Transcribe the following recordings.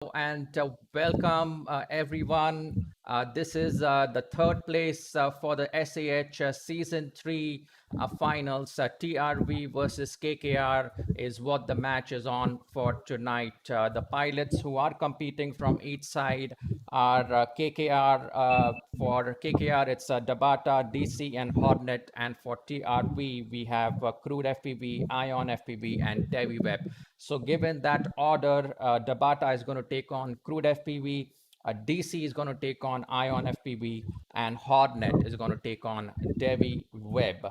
and welcome everyone. This is the third place for the SAH Season 3 finals. TRV versus KKR is what the match is on for tonight. The pilots who are competing from each side are KKR. For KKR, it's Dabata, DC, and Hornet. And for TRV, we have Crude FPV, Ion FPV, and Devi Web. So given that order, Dabata is going to take on Crude FPV, DC is going to take on Ion FPV, and Hornet is going to take on Devi Web.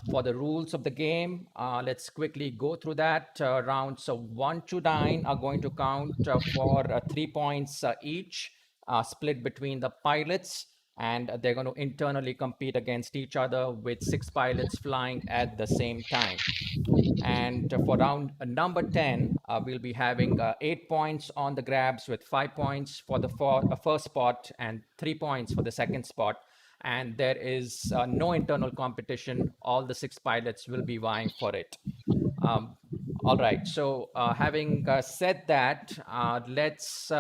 For the rules of the game, let's quickly go through that. Rounds 1 to 9 are going to count for 3 points each, split between the pilots, and they're going to internally compete against each other with 6 pilots flying at the same time. And for round number 10, we'll be having 8 points on the grabs with 5 points for the first spot and 3 points for the second spot. And there is no internal competition. All the 6 pilots will be vying for it. All right. So having said that, let's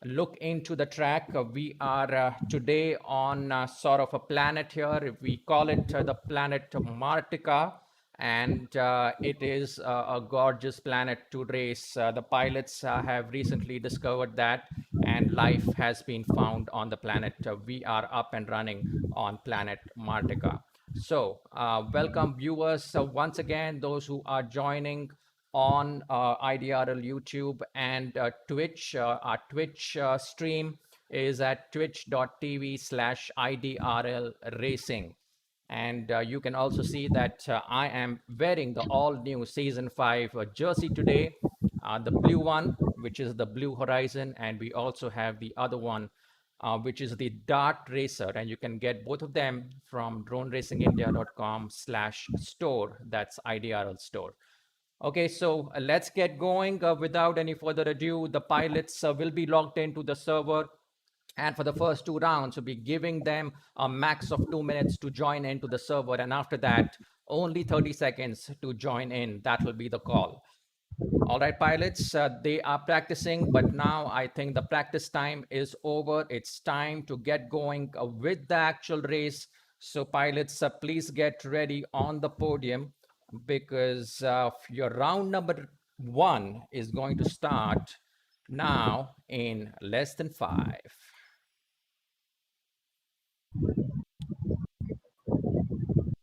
look into the track. We are today on sort of a planet here. We call it the planet Martica, and it is a gorgeous planet to race. The pilots have recently discovered that, and life has been found on the planet. We are up and running on planet Martica. So welcome viewers once again, those who are joining on IDRL YouTube and Twitch. Our Twitch stream is at twitch.tv/IDRL Racing. And you can also see that I am wearing the all new season 5 jersey today, the blue one, which is the Blue Horizon. And we also have the other one, which is the Dart Racer. And you can get both of them from droneracingindia.com/store. That's IDRL store. Okay, so let's get going. Without any further ado, the pilots will be logged into the server. And for the first 2 rounds, we'll be giving them a max of 2 minutes to join into the server. And after that, only 30 seconds to join in. That will be the call. All right, pilots, they are practicing, but now I think the practice time is over. It's time to get going with the actual race. So pilots, please get ready on the podium, because your round number 1 is going to start now in less than 5.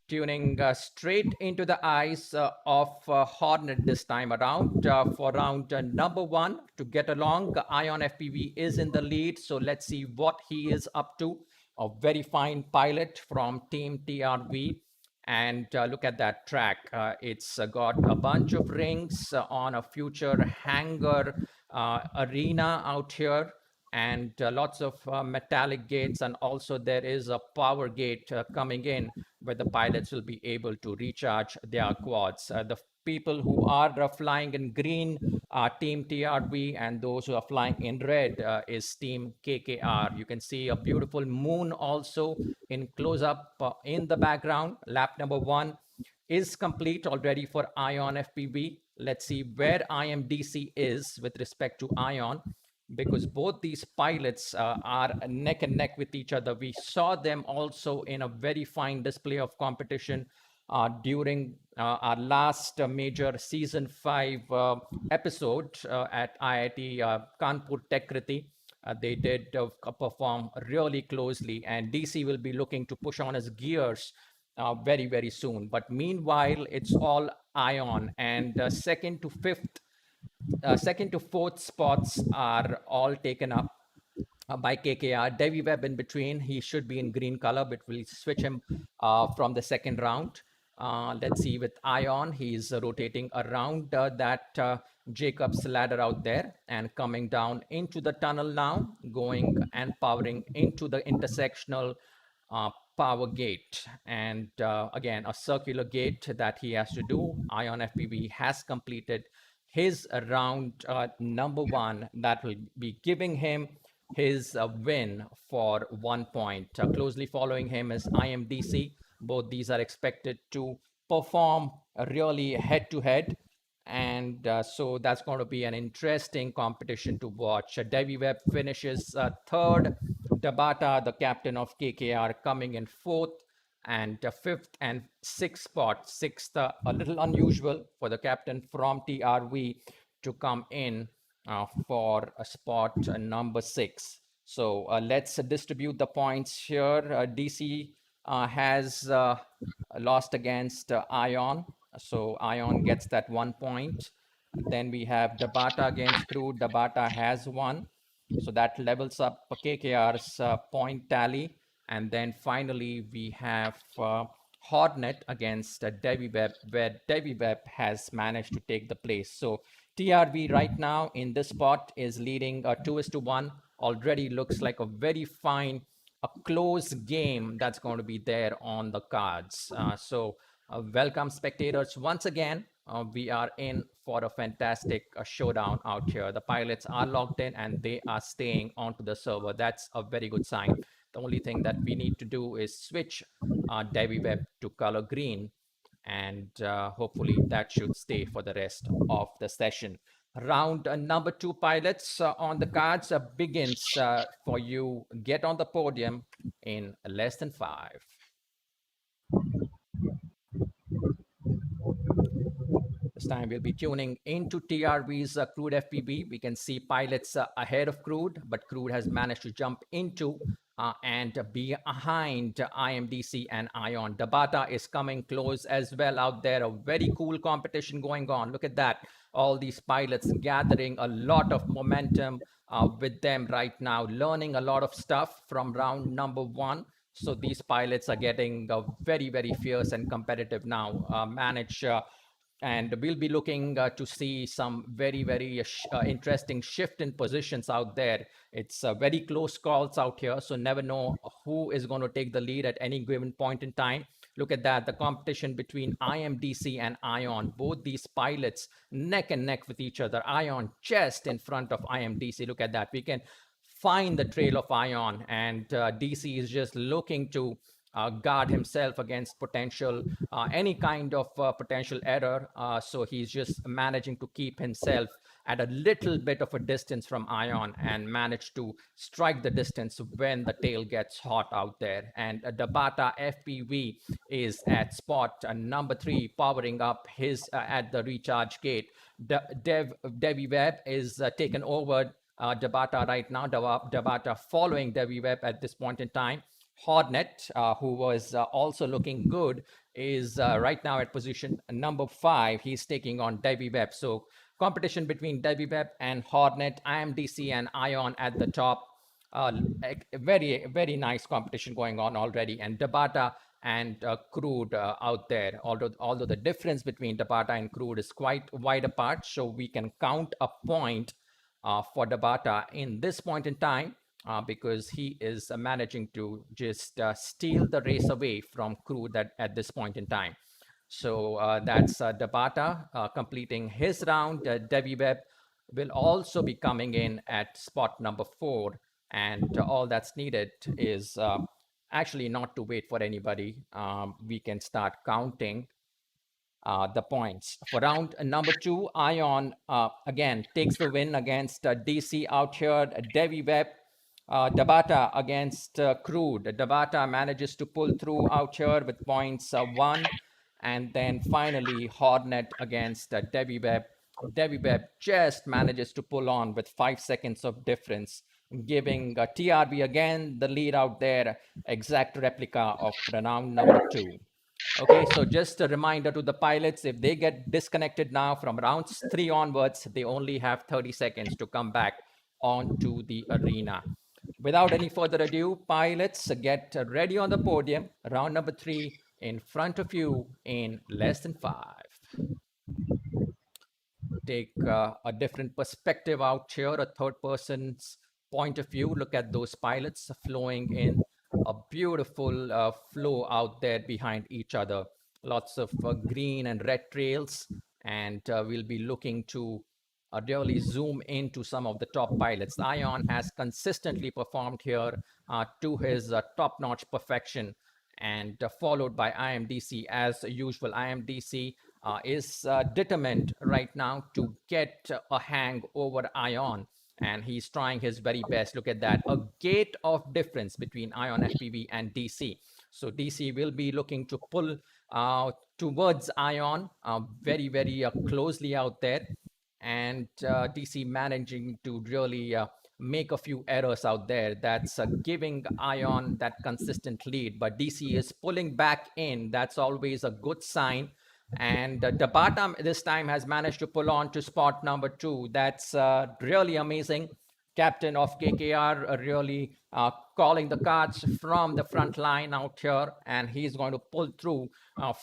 Tuning straight into the eyes of Hornet this time around for round number 1. To get along, Ion FPV is in the lead, so let's see what he is up to. A very fine pilot from Team TRV. And look at that track. It's got a bunch of rings on a future hangar arena out here, and lots of metallic gates. And also there is a power gate coming in where the pilots will be able to recharge their quads. The people who are flying in green are Team TRV, and those who are flying in red is Team KKR. You can see a beautiful moon also in close-up in the background. Lap number 1 is complete already for Ion FPV. Let's see where IMDC is with respect to Ion, because both these pilots are neck and neck with each other. We saw them also in a very fine display of competition during our last major season 5 episode at IIT Kanpur Tekriti. They did perform really closely, and DC will be looking to push on his gears very, very soon. But meanwhile, it's all Ion, and second to fourth spots are all taken up by KKR. Devi Web in between. He should be in green color, but we'll switch him from the second round. Let's see with Ion. He's rotating around that Jacob's ladder out there and coming down into the tunnel now, going and powering into the intersectional power gate. And again, a circular gate that he has to do. Ion FPV has completed his round number 1. That will be giving him his win for 1 point. Closely following him is IMDC. Both these are expected to perform really head to head. And so that's going to be an interesting competition to watch. Devi Webb finishes third. Dabata, the captain of KKR, coming in fourth, and fifth and sixth spot. Sixth, a little unusual for the captain from TRV to come in for a spot number 6. So let's distribute the points here. DC has lost against Ion. So Ion gets that 1 point. Then we have Dabata against Crude. Dabata has 1. So that levels up KKR's point tally. And then finally, we have Hornet against Devi Webb, where Devi Webb has managed to take the place. So TRV right now in this spot is leading 2-1. Already looks like a very fine, a close game that's going to be there on the cards. Welcome, spectators. Once again, we are in for a fantastic showdown out here. The pilots are logged in and they are staying onto the server. That's a very good sign. The only thing that we need to do is switch Devi Web to color green, and hopefully that should stay for the rest of the session. Round number 2, pilots on the cards begins for you. Get on the podium in less than 5. This time we'll be tuning into TRV's Crude FPV. We can see pilots ahead of Crude, but Crude has managed to jump into and behind IMDC and Ion. Dabata is coming close as well out there. A very cool competition going on. Look at that. All these pilots gathering a lot of momentum with them right now, learning a lot of stuff from round number 1. So these pilots are getting very, very fierce and competitive now. And we'll be looking to see some very, very interesting shift in positions out there. It's very close calls out here, so never know who is going to take the lead at any given point in time. Look at that, the competition between IMDC and Ion. Both these pilots neck and neck with each other. Ion just in front of IMDC. Look at that. We can find the trail of Ion, and DC is just looking to guard himself against potential any kind of potential error. So he's just managing to keep himself at a little bit of a distance from Ion and manage to strike the distance when the tail gets hot out there. And Dabata FPV is at spot number 3, powering up his at the recharge gate. Devi Webb is taken over Dabata right now. Dabata following Devi Webb at this point in time. Hornet, who was also looking good, is right now at position number 5. He's taking on Devi Webb. So competition between Devi Webb and Hornet, IMDC and Ion at the top. Very, very nice competition going on already. And Dabata and Crude out there. Although the difference between Dabata and Crude is quite wide apart, so we can count a point for Dabata in this point in time. Because he is managing to just steal the race away from Crude at this point in time. So that's Dabata completing his round. Devi Webb will also be coming in at spot number 4. And all that's needed is actually not to wait for anybody. We can start counting the points. For round number 2, Ion again takes the win against DC out here. Devi Webb, Dabata against Crude. Dabata manages to pull through out here with points 1. And then finally, Hornet against Devi Webb. Devi Webb just manages to pull on with 5 seconds of difference, giving TRV again the lead out there, exact replica of round number 2. Okay, so just a reminder to the pilots, if they get disconnected now from rounds 3 onwards, they only have 30 seconds to come back onto the arena. Without any further ado, pilots, get ready on the podium. Round number 3 in front of you in less than 5. Take a different perspective out here, a third person's point of view. Look at those pilots flowing in a beautiful flow out there behind each other. Lots of green and red trails, and we'll be looking to really zoom into some of the top pilots. Ion has consistently performed here to his top-notch perfection, and followed by IMDC as usual. IMDC is determined right now to get a hang over Ion, and he's trying his very best. Look at that, a gate of difference between Ion FPV and DC. So DC will be looking to pull towards Ion very closely out there, and DC managing to really make a few errors out there. That's giving Ion that consistent lead, but DC is pulling back in. That's always a good sign. And Tabata this time has managed to pull on to spot number 2. That's really amazing. Captain of KKR really calling the cards from the front line out here, and he's going to pull through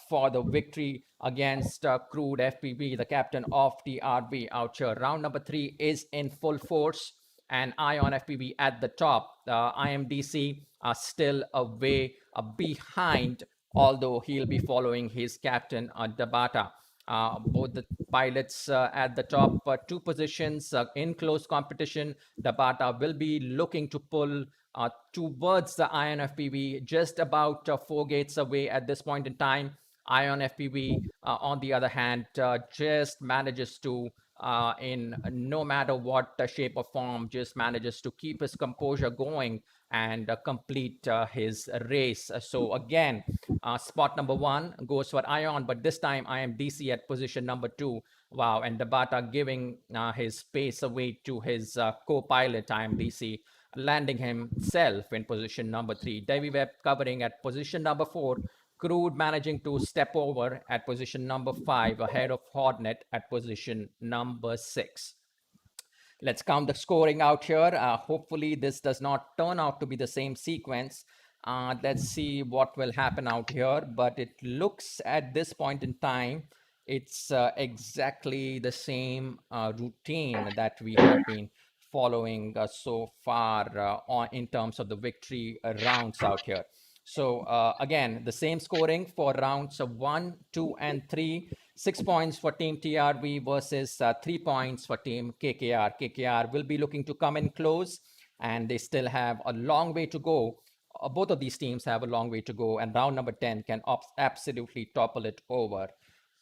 for the victory against Crude FPV, the captain of TRV out here. Round number 3 is in full force, and Ion FPV at the top. IMDC are still away behind, although he'll be following his captain, Dabata. Both the pilots at the top 2 positions in close competition. Dabata will be looking to pull towards the Ion FPV, just about 4 gates away at this point in time. Ion FPV, on the other hand, just manages to, in no matter what shape or form, just manages to keep his composure going and complete his race. So again, spot number 1 goes for Ion, but this time I am DC at position number 2. Wow, and Dabata giving his pace away to his co-pilot, I am DC, landing himself in position number 3. Davy Webb covering at position number 4. Crude managing to step over at position number 5, ahead of Hornet at position number 6. Let's count the scoring out here. Hopefully this does not turn out to be the same sequence. Let's see what will happen out here. But it looks at this point in time, it's exactly the same routine that we have been following so far in terms of the victory rounds out here. So again, the same scoring for rounds of 1, 2, and 3. 6 points for Team TRV versus 3 points for Team KKR. KKR will be looking to come in close, and they still have a long way to go. Both of these teams have a long way to go, and round number 10 can absolutely topple it over.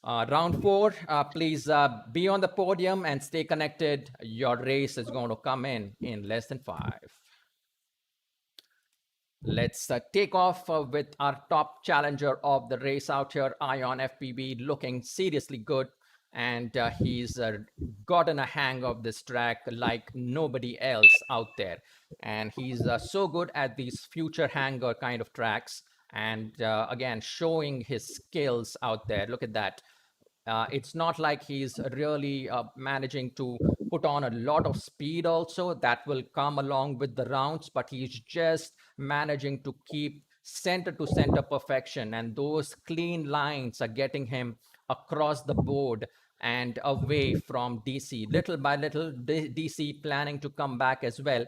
Round 4, please be on the podium and stay connected. Your race is going to come in less than 5. Let's take off with our top challenger of the race out here, Ion FPV, looking seriously good. And he's gotten a hang of this track like nobody else out there. And he's so good at these future hanger kind of tracks. And again, showing his skills out there. Look at that. It's not like he's really managing to put on a lot of speed also. That will come along with the rounds, but he's just managing to keep center to center perfection, and those clean lines are getting him across the board and away from DC. Little by little, DC planning to come back as well,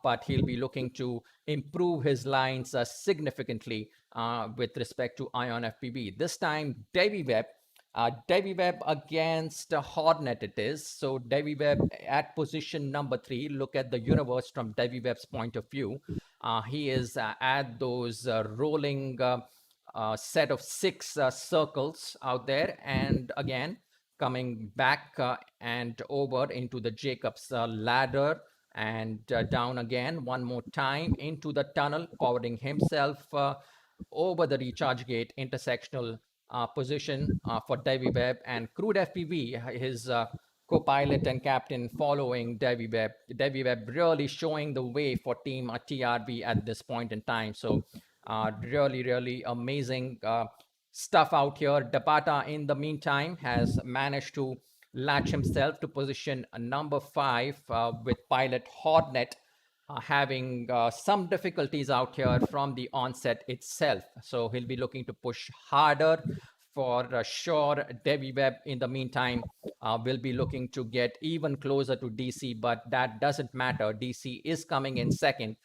but he'll be looking to improve his lines significantly with respect to Ion FPV. This time, Davy Webb against Hornet it is. So Davy Webb at position number 3. Look at the universe from Davy Webb's point of view. He is at those rolling set of 6 circles out there. And again, coming back and over into the Jacob's ladder, and down again one more time into the tunnel, powering himself over the recharge gate intersectional position for Davy Webb, and Crude FPV, his co-pilot and captain, following Davy Webb. Davy Webb really showing the way for Team TRV at this point in time. So really amazing stuff out here. Dabata, in the meantime, has managed to latch himself to position number 5 with pilot Hornet having some difficulties out here from the onset itself. So he'll be looking to push harder for sure. Davy Webb, in the meantime, will be looking to get even closer to DC, but that doesn't matter. DC is coming in second.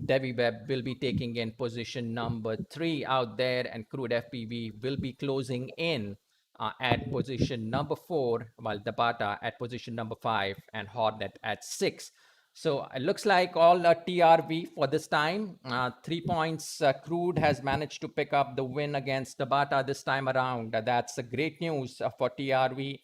Davy Webb will be taking in position number 3 out there, and Crude FPV will be closing in at position number 4, while Dabata at position number 5 and Hornet at 6. So it looks like all TRV for this time. 3 points. Crude has managed to pick up the win against Tabata this time around. That's great news for TRV.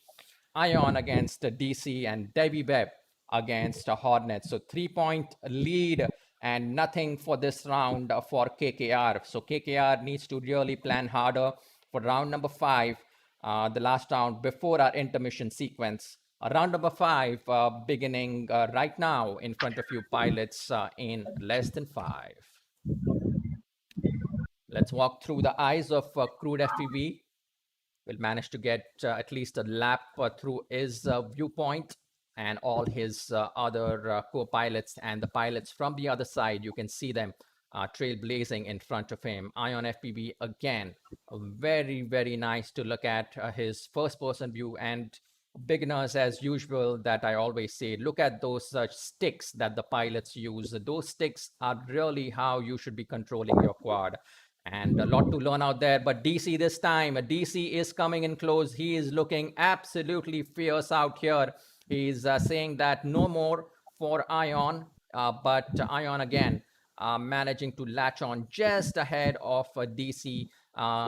Ion against DC and Devi Web against Hornet. So 3 point lead and nothing for this round for KKR. So KKR needs to really plan harder for round number 5, the last round before our intermission sequence. Round number 5 beginning right now in front of you pilots in less than 5. Let's walk through the eyes of crude FPV. Will manage to get at least a lap through his viewpoint, and all his other co-pilots and the pilots from the other side. You can see them trailblazing in front of him. Ion FPV again, very, very nice to look at his first person view. And beginners, as usual, that I always say, look at those sticks that the pilots use. Those sticks are really how you should be controlling your quad, and a lot to learn out there. But DC this time, DC is coming in close. He is looking absolutely fierce out here. He's saying that no more for Ion, but Ion again managing to latch on just ahead of DC,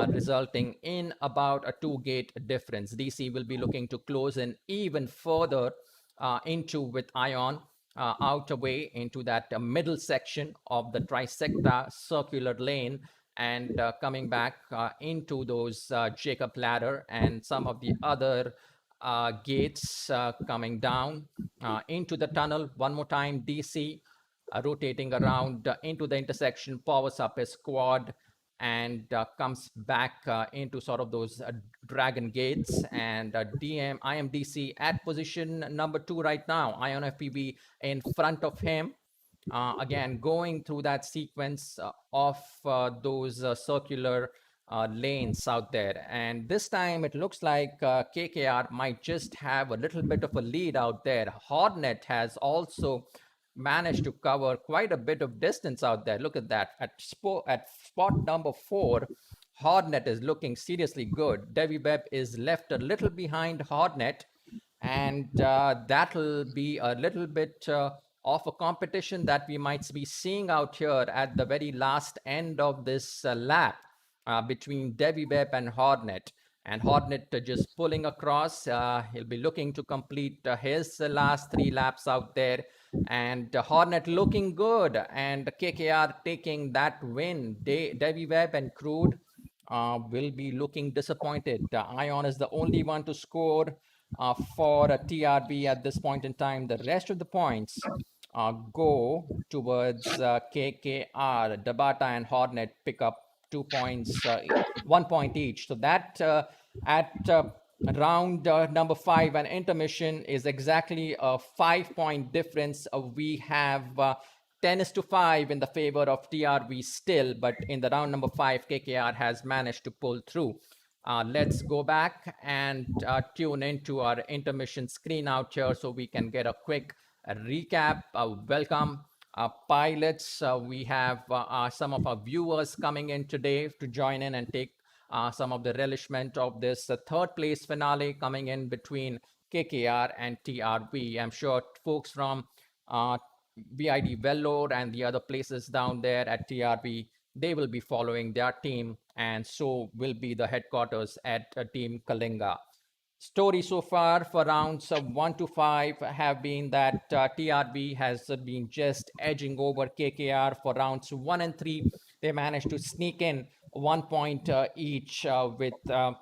resulting in about a 2-gate difference. DC will be looking to close in even further into with Ion out away into that middle section of the trisecta circular lane, and coming back into those Jacob ladder and some of the other gates coming down into the tunnel. One more time, DC rotating around into the intersection, powers up his quad, and comes back into sort of those dragon gates. And IMDC at position number 2 right now. Ion FPV in front of him. Again, going through that sequence of those circular lanes out there. And this time it looks like KKR might just have a little bit of a lead out there. Hornet has also managed to cover quite a bit of distance out there. Look at that. At spot number 4, Hornet is looking seriously good. Devi Web is left a little behind Hornet, and that'll be a little bit of a competition that we might be seeing out here at the very last end of this lap between Devi Web and Hornet. And Hornet just pulling across. He'll be looking to complete his last 3 laps out there. And Hornet looking good, and KKR taking that win. Devi Web and Crude will be looking disappointed. Ion is the only one to score for a TRV at this point in time. The rest of the points go towards KKR. Dabata and Hornet pick up 2 points, 1 point each. So that at round number 5 and intermission is exactly a 5-point difference. We have 10-5 in the favor of TRV still, but in the round number 5, KKR has managed to pull through. Let's go back and tune into our intermission screen out here so we can get a quick recap. Welcome, pilots. We have some of our viewers coming in today to join in and take some of the relishment of this third place finale coming in between KKR and TRV. I'm sure folks from VID Vellore and the other places down there at TRV, they will be following their team, and so will be the headquarters at Team Kalinga. Story so far for rounds 1 to 5 have been that TRV has been just edging over KKR. For rounds 1 and 3. They managed to sneak in 1 point each with that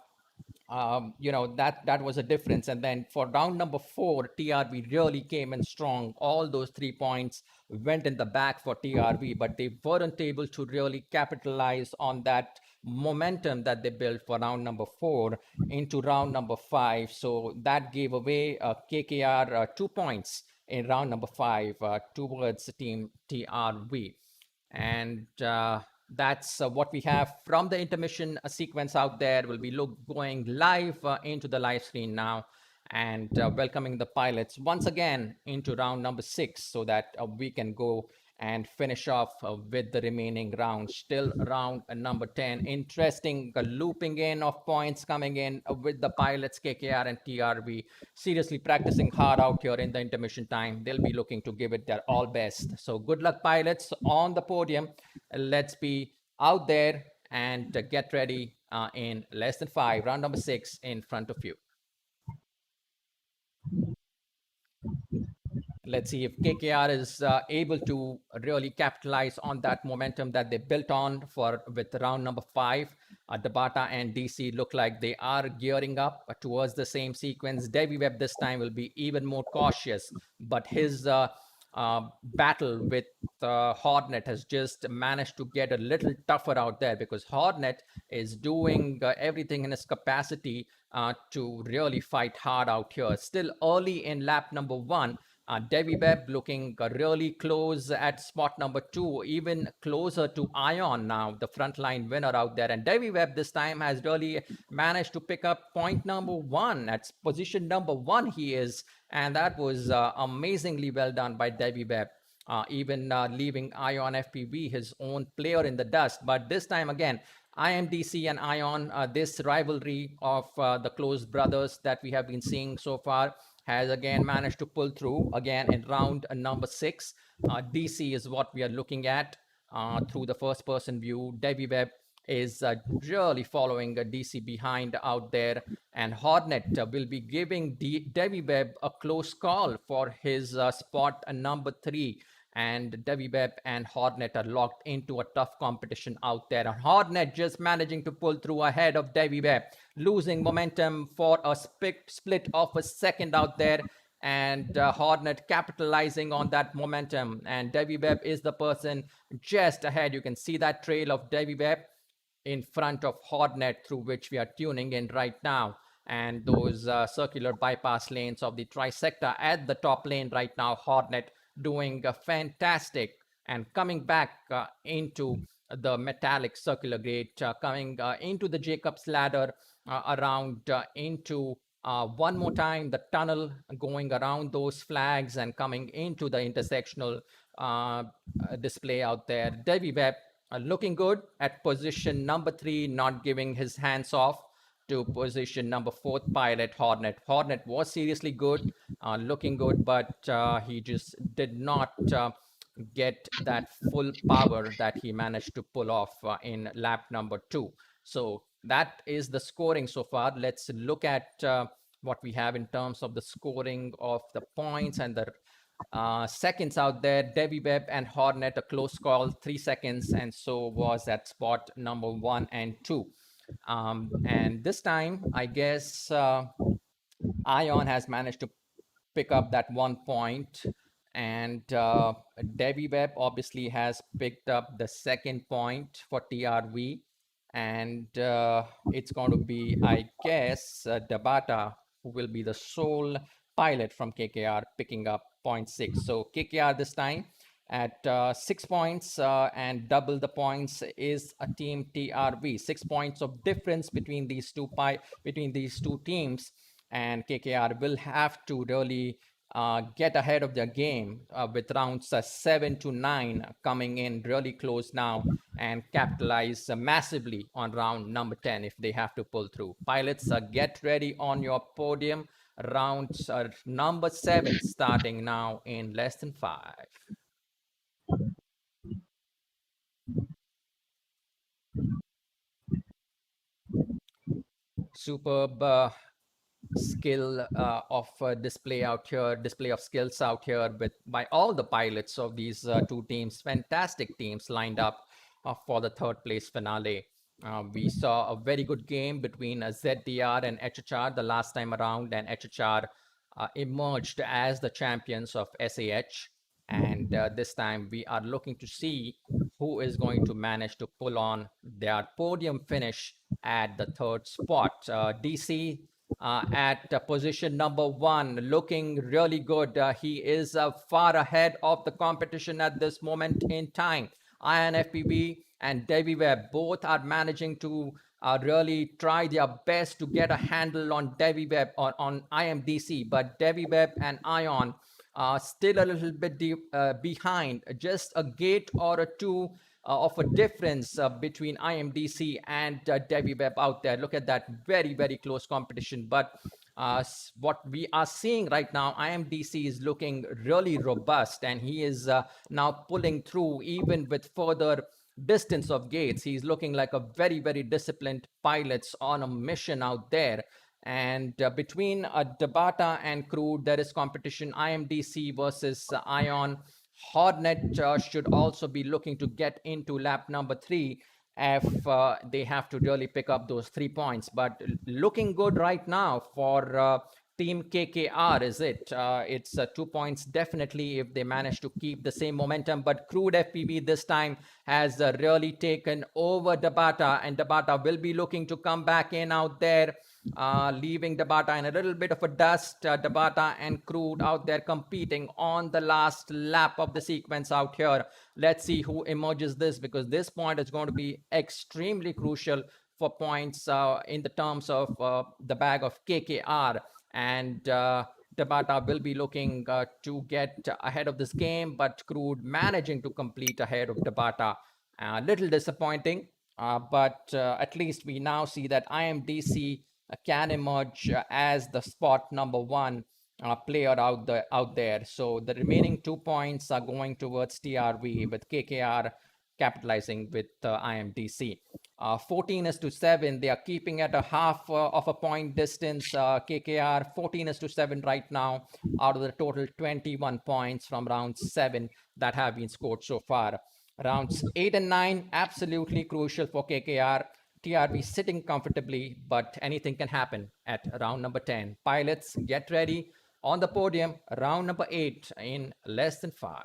was a difference. And then for round number 4, TRV really came in strong. All those 3 points went in the back for TRV, but they weren't able to really capitalize on that momentum that they built for round number 4 into round number 5. So that gave away KKR 2 points in round number 5 towards team TRV. And that's what we have from the intermission sequence out there. We'll be going live into the live screen now, and welcoming the pilots once again into round number 6 so that we can go and finish off with the remaining round. Still round number 10. Interesting looping in of points coming in with the pilots KKR and TRV seriously practicing hard out here in the intermission time. They'll be looking to give it their all best. So good luck, pilots, on the podium. Let's be out there and get ready in less than 5, round number 6 in front of you. Let's see if KKR is able to really capitalize on that momentum that they built on for with round number 5. Tabata and DC look like they are gearing up towards the same sequence. Devi Webb this time will be even more cautious, but his battle with Hornet has just managed to get a little tougher out there, because Hornet is doing everything in his capacity to really fight hard out here. Still early in lap number 1. Devi Webb looking really close at spot number 2, even closer to Ion now, the frontline winner out there. And Devi Webb this time has really managed to pick up point number 1. At position number 1 he is, and that was amazingly well done by Devi Webb. Even leaving Ion FPV, his own player, in the dust. But this time again, IMDC and Ion, this rivalry of the close brothers that we have been seeing so far, has again managed to pull through again in round number 6. DC is what we are looking at through the first person view. Devi Webb is really following DC behind out there, and Hornet will be giving Devi Webb a close call for his spot number 3. And Devi Webb and Hornet are locked into a tough competition out there. And Hornet just managing to pull through ahead of Devi Webb, losing momentum for a split of a second out there. And Hornet capitalizing on that momentum. And Devi Webb is the person just ahead. You can see that trail of Devi Webb in front of Hornet, through which we are tuning in right now. And those circular bypass lanes of the trisector at the top lane right now, Hornet doing fantastic, and coming back into the metallic circular gate, coming into the Jacob's ladder, around into one more time the tunnel, going around those flags and coming into the intersectional display out there. Devi Webb looking good at position number 3, not giving his hands off to position number 4, pilot Hornet. Hornet was seriously good, looking good, but he just did not get that full power that he managed to pull off in lap number 2. So that is the scoring so far. Let's look at what we have in terms of the scoring of the points and the seconds out there. Devi Webb and Hornet, a close call, 3 seconds, and so was at spot number 1 and 2. And this time, I guess Ion has managed to pick up that 1 point, and Devi Webb obviously has picked up the 2nd point for TRV, and it's going to be, I guess, Tabata, who will be the sole pilot from KKR, picking up 0.6. So KKR this time at 6 points, and double the points is a team TRV. 6 points of difference between these two teams, and KKR will have to really get ahead of their game with rounds 7 to 9 coming in really close now, and capitalize massively on round number 10 if they have to pull through. Pilots, get ready on your podium. Rounds number 7 starting now in less than 5. Superb skill of display out here, display of skills out here by all the pilots of these two teams. Fantastic teams lined up for the 3rd place finale. We saw a very good game between ZDR and HHR the last time around, and HHR emerged as the champions of SAH. And this time we are looking to see who is going to manage to pull on their podium finish at the 3rd spot. DC at position number 1, looking really good. He is far ahead of the competition at this moment in time. INFPB and Devi Webb both are managing to really try their best to get a handle on Devi Webb, on IMDC, but Devi Webb and Ion still a little bit behind, just a gate or a two of a difference between IMDC and Devi Web out there. Look at that, very, very close competition. But what we are seeing right now, IMDC is looking really robust, and he is now pulling through even with further distance of gates. He's looking like a very, very disciplined pilots on a mission out there. And between Dabata and Crude, there is competition. IMDC versus Ion. Hornet should also be looking to get into lap number 3 if they have to really pick up those 3 points. But looking good right now for Team KKR, is it? It's 2 points definitely if they manage to keep the same momentum. But Crude FPV this time has really taken over Dabata, and Dabata will be looking to come back in out there, leaving Dabata in a little bit of a dust. Dabata and Crude out there competing on the last lap of the sequence out here. Let's see who emerges this, because this point is going to be extremely crucial for points in the terms of the bag of KKR. And Tabata will be looking to get ahead of this game, but Crude managing to complete ahead of Tabata. A little disappointing, but at least we now see that IMDC can emerge as the spot number 1 player out there. So the remaining 2 points are going towards TRV, with KKR capitalizing with IMDC. 14-7, they are keeping at a half of a point distance. KKR 14-7 right now out of the total 21 points from round 7 that have been scored so far. Rounds 8 and 9, absolutely crucial for KKR. TRV sitting comfortably, but anything can happen at round number 10. Pilots, get ready. On the podium, round number 8 in less than 5.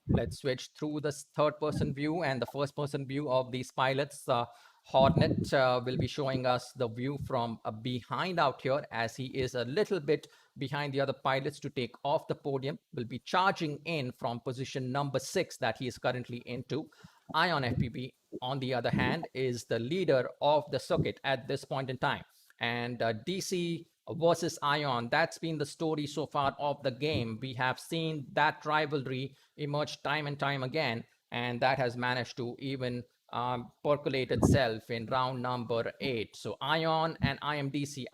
Let's switch through the third-person view and the first-person view of these pilots. Hornet will be showing us the view from behind out here, as he is a little bit behind the other pilots to take off the podium. Will be charging in from position number 6 that he is currently into. Ion FPV, on the other hand, is the leader of the circuit at this point in time. And DC versus Ion, that's been the story so far of the game. We have seen that rivalry emerge time and time again, and that has managed to even percolate itself in round number 8. So Ion and IMDC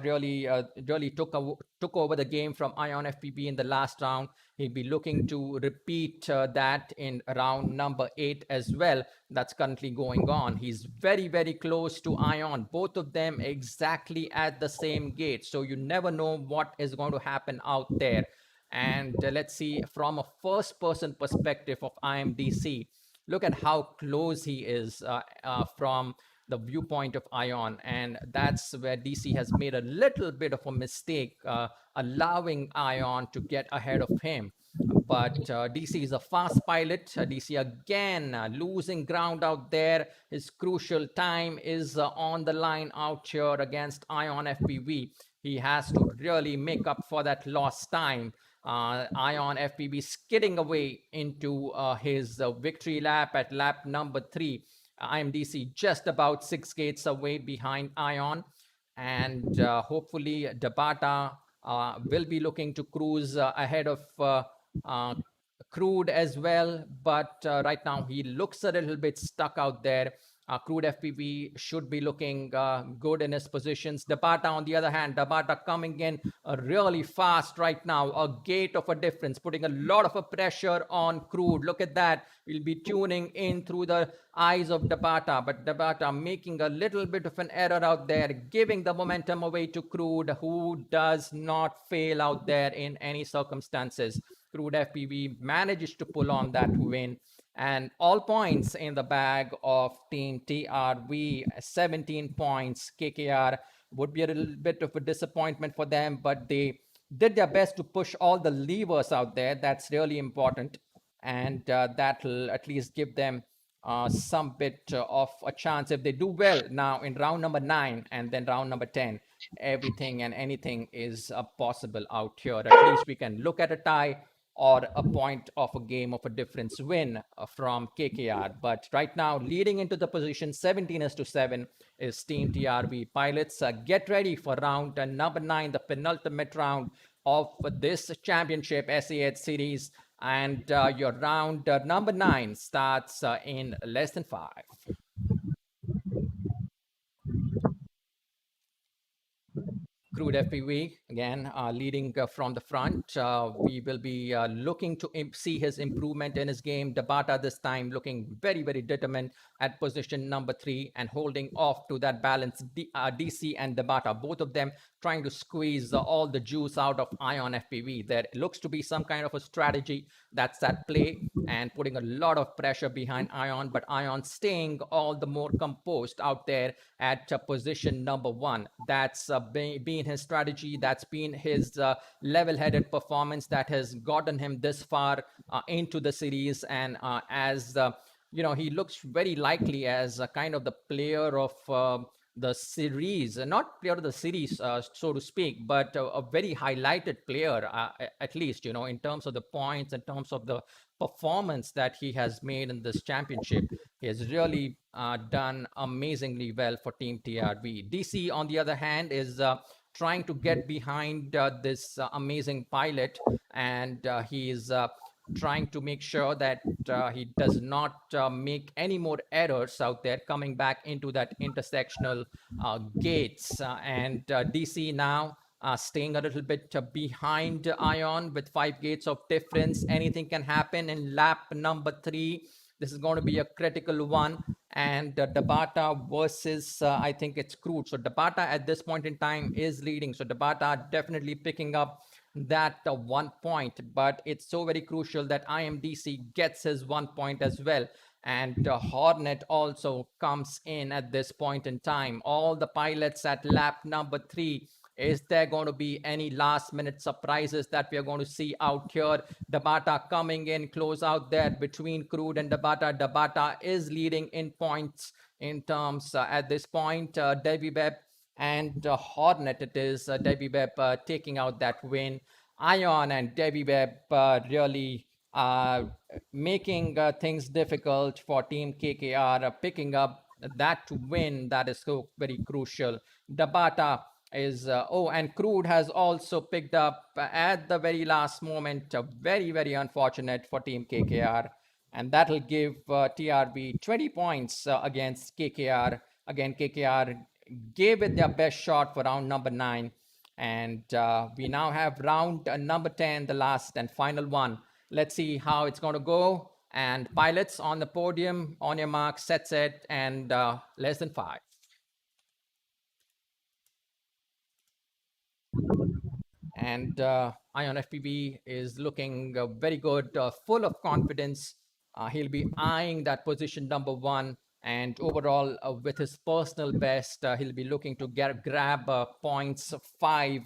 really took over the game from Ion FPV in the last round. He'll be looking to repeat that in round number 8 as well. That's currently going on. He's very, very close to Ion, both of them exactly at the same gate. So you never know what is going to happen out there. And let's see from a first-person perspective of IMDC. Look at how close he is from the viewpoint of Ion, and that's where DC has made a little bit of a mistake, allowing Ion to get ahead of him. But DC is a fast pilot. DC again losing ground out there. His crucial time is on the line out here against Ion FPV. He has to really make up for that lost time. Ion FPV skidding away into his victory lap at lap number 3. IMDC just about 6 gates away behind Ion, and hopefully Dabata will be looking to cruise ahead of Crude as well, but right now he looks a little bit stuck out there. Crude FPV should be looking good in his positions. Dabata, on the other hand, Dabata coming in really fast right now, a gate of a difference, putting a lot of a pressure on Crude. Look at that. We'll be tuning in through the eyes of Dabata, but Dabata making a little bit of an error out there, giving the momentum away to Crude, who does not fail out there in any circumstances. Crude FPV manages to pull on that win, and all points in the bag of Team TRV, 17 points. KKR would be a little bit of a disappointment for them, but they did their best to push all the levers out there. That's really important, and that'll at least give them some bit of a chance if they do well now in round number 9 and then round number 10. Everything and anything is possible out here. At least we can look at a tie or a point of a game of a difference win from KKR. But right now, leading into the position 17-7 is Team TRV. Pilots, get ready for round number 9, the penultimate round of this championship SAH series. And your round number 9 starts in less than 5. Crude FPV again leading from the front. We will be looking to see his improvement in his game. Dabata this time looking very, very determined at position number 3 and holding off to that balance. DC and Dabata, both of them trying to squeeze all the juice out of Ion FPV. There looks to be some kind of a strategy that's at play and putting a lot of pressure behind Ion, but Ion staying all the more composed out there at position number 1. That's been his strategy. That's been his level-headed performance that has gotten him this far into the series. And as he looks very likely as a kind of the player of the series, not player of the series, so to speak, but a very highlighted player, at least, in terms of the points, in terms of the performance that he has made in this championship. He has really done amazingly well for Team TRV. DC, on the other hand, is trying to get behind this amazing pilot, and he is trying to make sure that he does not make any more errors out there coming back into that intersectional gates. And DC now staying a little bit behind Ion with 5 gates of difference. Anything can happen in lap number 3. This is going to be a critical one. And Dabata versus, I think it's Crude. So Dabata at this point in time is leading. So Dabata definitely picking up that 1 point. But it's so very crucial that IMDC gets his 1 point as well. And Hornet also comes in at this point in time. All the pilots at lap number 3. Is there going to be any last minute surprises that we are going to see out here? Dabata coming in close out there between Crude and Dabata. Dabata is leading in points in terms at this point. Devi Webb and Hornet, it is Devi Webb taking out that win. Ion and Devi Webb really making things difficult for Team KKR, picking up that win that is so very crucial. Dabata is and Crude has also picked up at the very last moment. Very, very unfortunate for Team KKR, and that'll give TRV 20 points against KKR. Again, KKR gave it their best shot for round number 9, and we now have round number 10, the last and final one. Let's see how it's going to go. And pilots on the podium, on your mark, set, and less than 5. And Ion FPV is looking very good, full of confidence. He'll be eyeing that position number 1. And overall, with his personal best, he'll be looking to grab points 5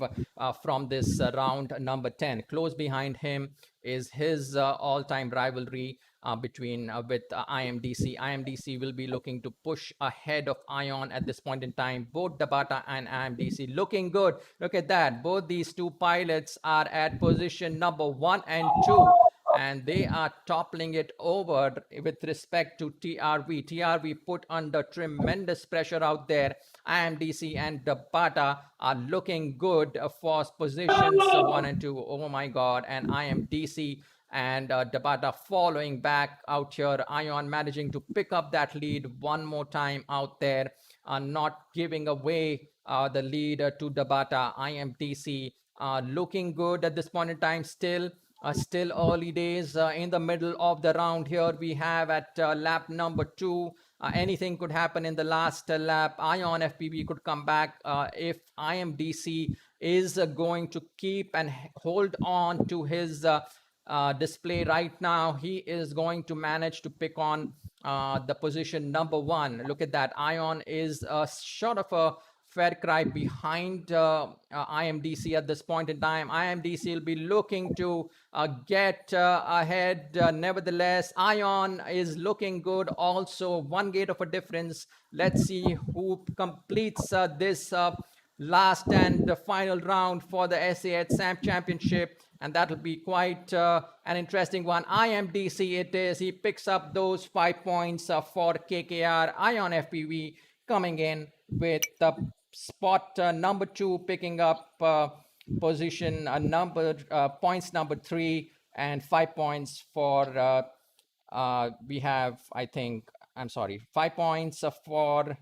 from this round number 10. Close behind him is his all-time rivalry between with IMDC. IMDC will be looking to push ahead of Ion at this point in time. Both Dabata and IMDC looking good. Look at that. Both these two pilots are at position number 1 and 2. And they are toppling it over with respect to TRV. TRV put under tremendous pressure out there. IMDC and Dabata are looking good for positions 1 and 2. Oh my God. And IMDC and Dabata following back out here. Ion managing to pick up that lead one more time out there, not giving away the lead to Dabata. IMDC looking good at this point in time still. Still early days in the middle of the round here. We have at lap number 2. Anything could happen in the last lap. Ion FPV could come back if IMDC is going to keep and hold on to his display right now. He is going to manage to pick on the position number 1. Look at that. Ion is short of a fair cry behind IMDC at this point in time. IMDC will be looking to get ahead. Nevertheless, Ion is looking good. Also, 1 gate of a difference. Let's see who completes this last and the final round for the SAH SAM Championship, and that'll be quite an interesting one. IMDC it is. He picks up those 5 points for KKR. Ion FPV coming in with the spot number 2, picking up position number points number 3, and 5 points for we have, I think, I'm sorry, 5 points for,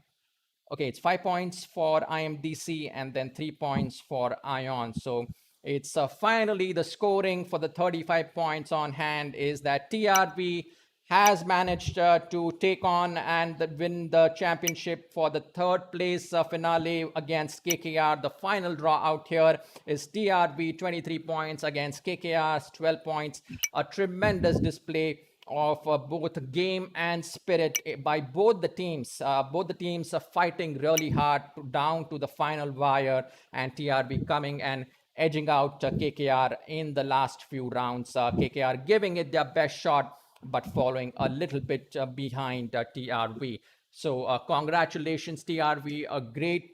okay, it's 5 points for IMDC and then 3 points for Ion. So it's finally the scoring for the 35 points on hand is that TRV has managed to take on and win the championship for the third place finale against KKR. The final draw out here is TRV 23 points against KKR's 12 points. A tremendous display of both game and spirit by both the teams. Both the teams are fighting really hard down to the final wire, and TRB coming and edging out KKR in the last few rounds. KKR giving it their best shot, but following a little bit behind TRV. So congratulations, TRV, a great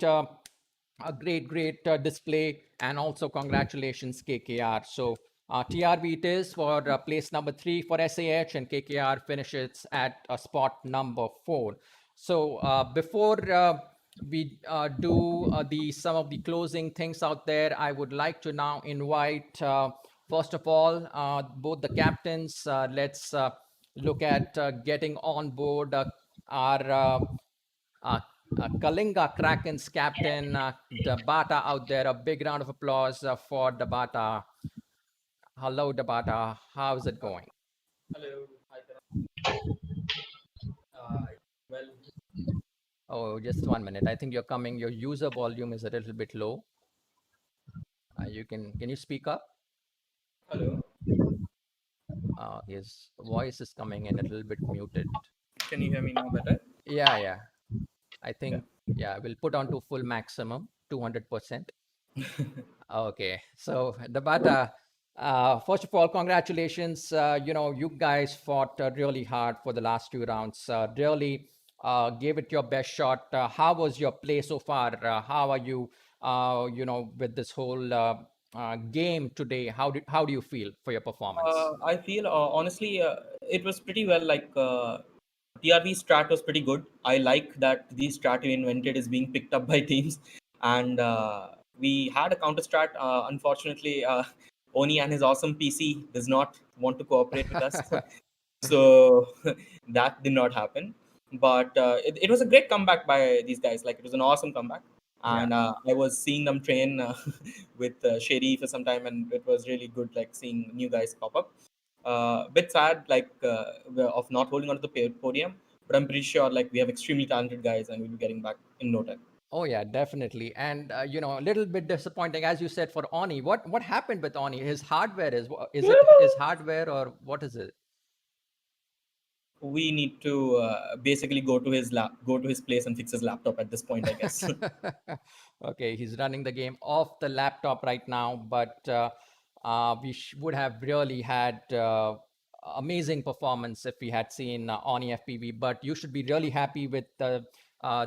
display, and also congratulations KKR. So TRV it is for place number 3 for SAH, and KKR finishes at spot number 4. So before we do the some of the closing things out there, I would like to now invite first of all both the captains. Let's look at getting on board our uh, Kalinga Kraken's captain, Dabata out there. A big round of applause for Dabata. Hello, Dabata. How's it going? Hello. Hi, well, Oh, just 1 minute. I think you're coming. Your user volume is a little bit low. Can you speak up? hello. His voice is coming in a little bit muted. Can you hear me now better? Yeah, yeah. I Yeah. think, yeah, we'll put on to full maximum, 200%. Okay, so Dabata, first of all, congratulations. You guys fought really hard for the last few rounds. Really gave it your best shot. How was your play so far? How are you, with this whole game today? How do you feel for your performance? I feel honestly, it was pretty well. Like TRV strat was pretty good. I like that the strat we invented is being picked up by teams, and we had a counter strat. Unfortunately, Oni and his awesome PC does not want to cooperate with us. So that did not happen, but it was a great comeback by these guys. Like it was an awesome comeback, Yeah. and I was seeing them train with Sherry for some time, and it was really good, like seeing new guys pop up. Bit sad, like of not holding onto the podium, but I'm pretty sure like we have extremely talented guys, and we'll be getting back in no time. Oh yeah, definitely. And a little bit disappointing, as you said, for Oni. What happened with Oni? His hardware is it his hardware, or what is it? We need to basically go to his place and fix his laptop at this point, I guess. Okay, he's running the game off the laptop right now, but we would have really had amazing performance if we had seen Oni FPV. But you should be really happy with the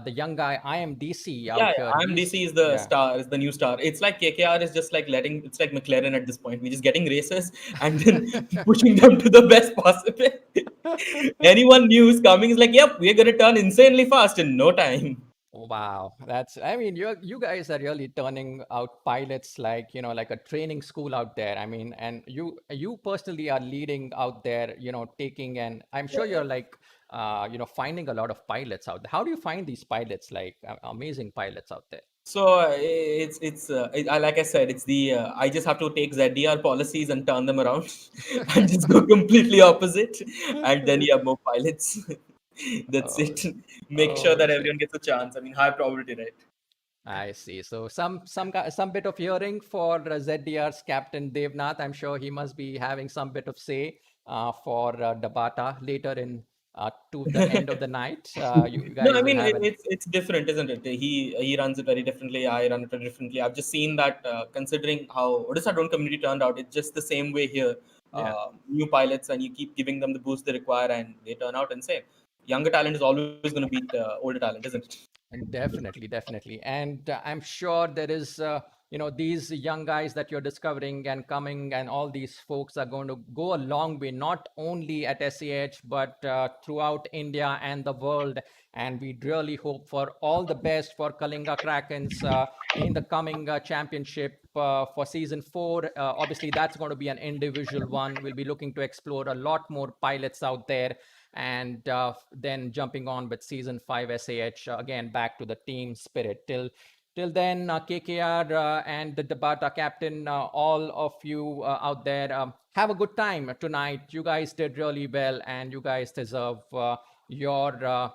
young guy IMDC Yeah, out here. yeah, He's IMDC is the yeah. star, is the new star. It's like KKR is just like it's like McLaren at this point. We're just getting races and then pushing them to the best possible. Anyone new is coming is like, yep, we're gonna turn insanely fast in no time. Wow, I mean, you guys are really turning out pilots like, like a training school out there. I mean, and you personally are leading out there, taking, and I'm sure you're like, finding a lot of pilots out there. How do you find these pilots, like amazing pilots out there? So like I said, it's the I just have to take ZDR policies and turn them around and just go completely opposite, and then you have more pilots. That's Oh, it. Make sure oh that shit. everyone gets a chance. I mean, high probability, right? I see. So some bit of hearing for ZDR's captain Devnath. I'm sure he must be having some bit of say for Dabata later in to the end of the night. You No, I guys will mean have an it's different, isn't it? He runs it very differently. I run it very differently. I've just seen that considering how Odisha Drone community turned out, it's just the same way here. yeah. New pilots, and you keep giving them the boost they require, and they turn out insane. Younger talent is always going to beat older talent, isn't it? Definitely, definitely. And I'm sure there is, these young guys that you're discovering and coming, and all these folks are going to go a long way, not only at SAH, but throughout India and the world. And we really hope for all the best for Kalinga Krakens in the coming championship for season 4. Obviously, that's going to be an individual one. We'll be looking to explore a lot more pilots out there, and then jumping on with season 5 SAH, again back to the team spirit. Till then, KKR and the Dabata captain, all of you out there, have a good time tonight. You guys did really well, and you guys deserve your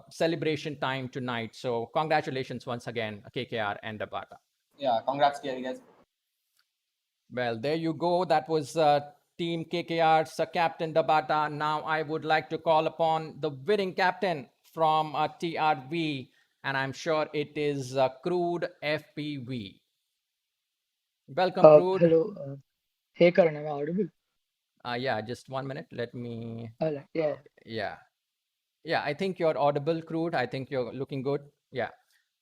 celebration time tonight. So congratulations once again, KKR and Dabata. Yeah, congrats, to you guys. Well, there you go. That was Team KKR's Captain Dabata. Now I would like to call upon the winning captain from TRV, and I'm sure it is Crude FPV. Welcome, Crude. Hello. Hey, Karan, am I audible? Yeah, just 1 minute. Let me. Yeah. Yeah, yeah. I think you're audible, Crude. I think you're looking good. Yeah.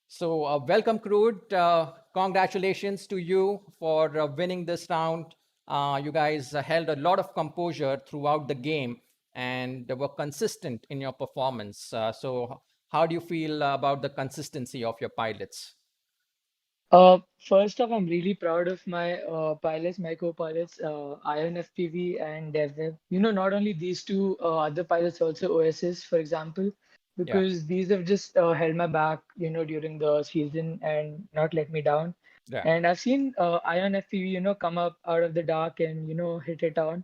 So, welcome, Crude. Congratulations to you for winning this round. You guys held a lot of composure throughout the game and were consistent in your performance. So, how do you feel about the consistency of your pilots? First off, I'm really proud of my pilots, my co-pilots, Ion FPV and DevWeb. Not only these two, other pilots also OSS, for example, Yeah, because these have just held my back, during the season and not let me down. yeah, And I've seen Ion FPV, come up out of the dark and, hit it on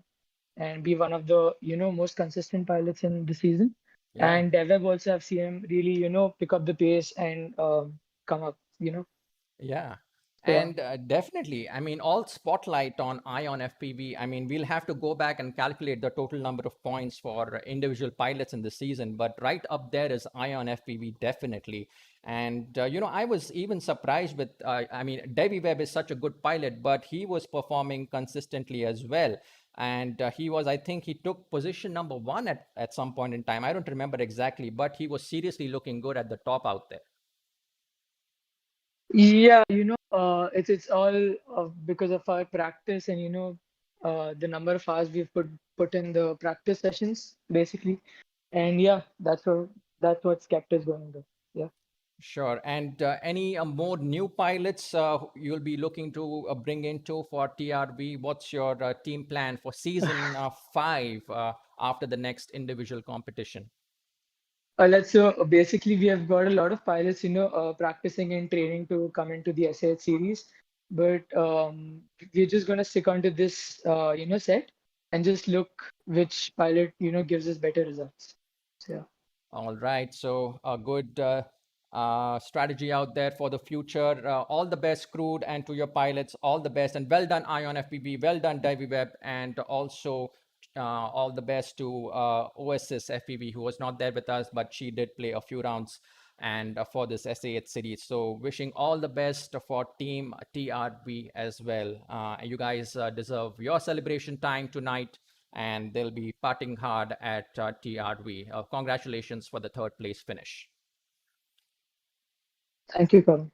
and be one of the most consistent pilots in the season. yeah. And DevWeb also I've seen him really pick up the pace and come up. Yeah. So yeah. And definitely, I mean, all spotlight on Ion FPV. I mean, we'll have to go back and calculate the total number of points for individual pilots in the season, but right up there is Ion FPV, definitely. And, I was even surprised with, I mean, Devi Webb is such a good pilot, but he was performing consistently as well. And he was, I think he took position number 1 at some point in time. I don't remember exactly, but he was seriously looking good at the top out there. Yeah, it's all because of our practice and the number of hours we've put in the practice sessions basically, and yeah, that's what's kept us going though. Yeah. Sure. And any more new pilots you'll be looking to bring into for TRV? What's your team plan for season 5 after the next individual competition? Let's so basically we have got a lot of pilots, practicing and training to come into the SAH series, but we're just gonna stick onto this, set and just look which pilot, gives us better results. So yeah. All right. So a good strategy out there for the future. All the best, Crude, and to your pilots, all the best. And well done, Ion FPV. Well done, Davy Webb. And also all the best to OSS FPV, who was not there with us, but she did play a few rounds and for this SA8 series. So wishing all the best for Team TRV as well. You guys deserve your celebration time tonight, and they'll be parting hard at TRV. Congratulations for the third place finish. Thank you, Karan.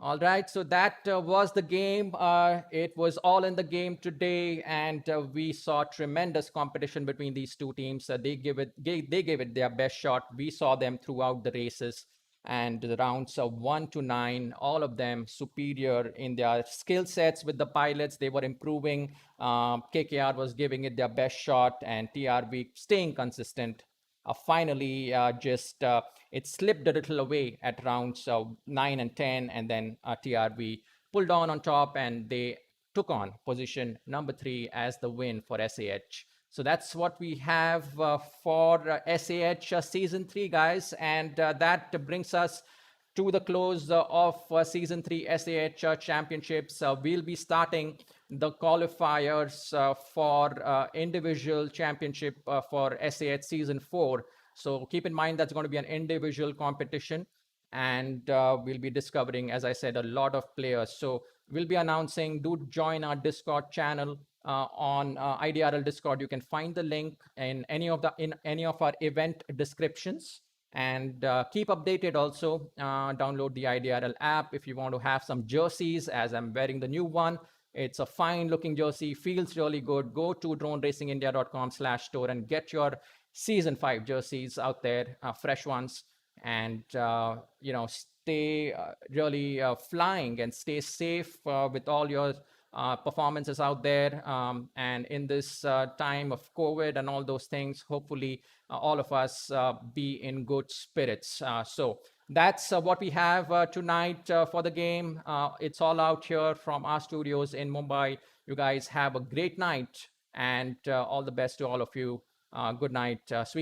All right, so that was the game. It was all in the game today, and we saw tremendous competition between these two teams. They gave it their best shot. We saw them throughout the races, and the rounds of 1 to 9, all of them superior in their skill sets with the pilots. They were improving. KKR was giving it their best shot, and TRV staying consistent. Finally, just it slipped a little away at rounds 9 and 10, and then TRV pulled on top, and they took on position number 3 as the win for SAH. So that's what we have for SAH season 3, guys, and that brings us to the close of season 3 SAH championships. We'll be starting the qualifiers for individual championship for SAH season 4. So keep in mind that's going to be an individual competition, and we'll be discovering, as I said, a lot of players. So we'll be announcing. Do join our Discord channel on IDRL Discord. You can find the link in any of our event descriptions. And keep updated also. Download the IDRL app if you want to have some jerseys, as I'm wearing the new one. It's a fine looking jersey, feels really good. Go to droneracingindia.com/store and get your season 5 jerseys out there, fresh ones. And, stay really flying and stay safe with all your performances out there. And in this time of COVID and all those things, hopefully all of us be in good spirits. So that's what we have tonight for the game. It's all out here from our studios in Mumbai. You guys have a great night, and all the best to all of you. Good night, sweet.